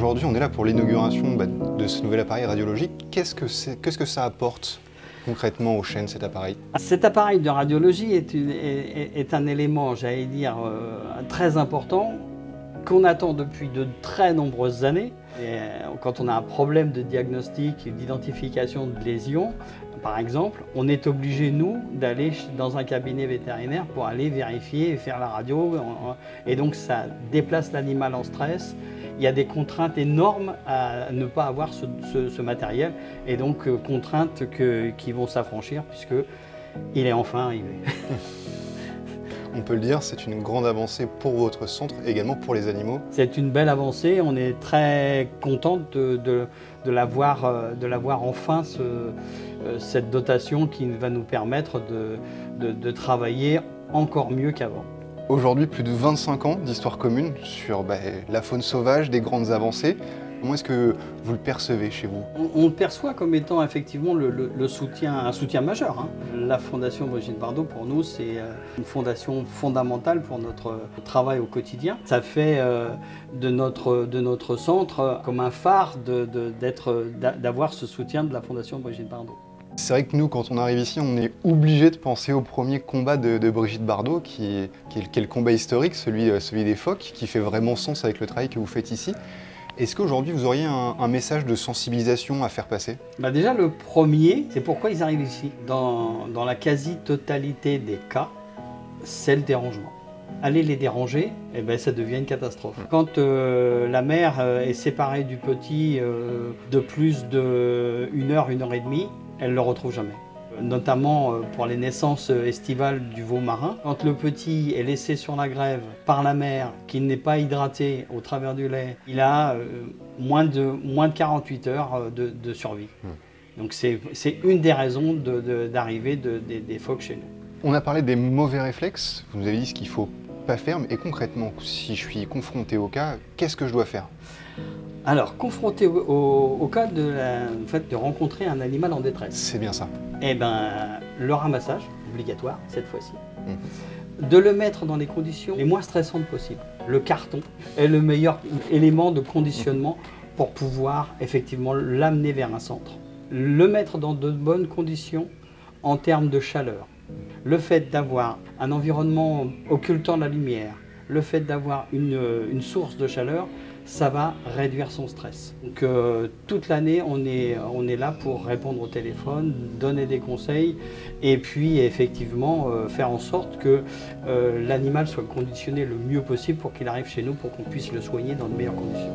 aujourd'hui, on est là pour l'inauguration de ce nouvel appareil radiologique. Qu'est-ce que ça apporte concrètement aux chênes, cet appareil? Cet appareil de radiologie est un élément, j'allais dire, très important, qu'on attend depuis de très nombreuses années. Et quand on a un problème de diagnostic, d'identification de lésions, par exemple, on est obligé, nous, d'aller dans un cabinet vétérinaire pour aller vérifier et faire la radio. Et donc ça déplace l'animal en stress. Il y a des contraintes énormes à ne pas avoir ce matériel, et donc contraintes qui vont s'affranchir puisqu'il est enfin arrivé. On peut le dire, c'est une grande avancée pour votre centre et également pour les animaux. C'est une belle avancée, on est très content de l'avoir enfin, cette dotation qui va nous permettre de travailler encore mieux qu'avant. Aujourd'hui, plus de 25 ans d'histoire commune sur la faune sauvage, des grandes avancées. Comment est-ce que vous le percevez chez vous? On le perçoit comme étant effectivement un soutien majeur, hein. La Fondation Brigitte Bardot, pour nous, c'est une fondation fondamentale pour notre travail au quotidien. Ça fait de notre centre comme un phare d'avoir ce soutien de la Fondation Brigitte Bardot. C'est vrai que nous, quand on arrive ici, on est obligé de penser au premier combat de Brigitte Bardot, qui est le combat historique, celui des phoques, qui fait vraiment sens avec le travail que vous faites ici. Est-ce qu'aujourd'hui, vous auriez un message de sensibilisation à faire passer? Déjà, le premier, c'est pourquoi ils arrivent ici. Dans la quasi-totalité des cas, c'est le dérangement. Aller les déranger, ça devient une catastrophe. Quand la mère est séparée du petit de plus d'1 heure, 1 heure et demie, elle ne le retrouve jamais. Notamment pour les naissances estivales du veau marin. Quand le petit est laissé sur la grève par la mère, qu'il n'est pas hydraté au travers du lait, il a moins de 48 heures de survie. Donc c'est une des raisons d'arrivée des phoques chez nous. On a parlé des mauvais réflexes, vous nous avez dit ce qu'il ne faut pas faire, et concrètement, si je suis confronté au cas, qu'est-ce que je dois faire? Alors, confronté au cas de rencontrer un animal en détresse. C'est bien ça. Le ramassage, obligatoire cette fois-ci. De le mettre dans les conditions les moins stressantes possibles. Le carton est le meilleur élément de conditionnement pour pouvoir effectivement l'amener vers un centre. Le mettre dans de bonnes conditions en termes de chaleur. Le fait d'avoir un environnement occultant la lumière, le fait d'avoir une source de chaleur, ça va réduire son stress. Donc toute l'année, on est là pour répondre au téléphone, donner des conseils et puis effectivement faire en sorte que l'animal soit conditionné le mieux possible pour qu'il arrive chez nous, pour qu'on puisse le soigner dans de meilleures conditions.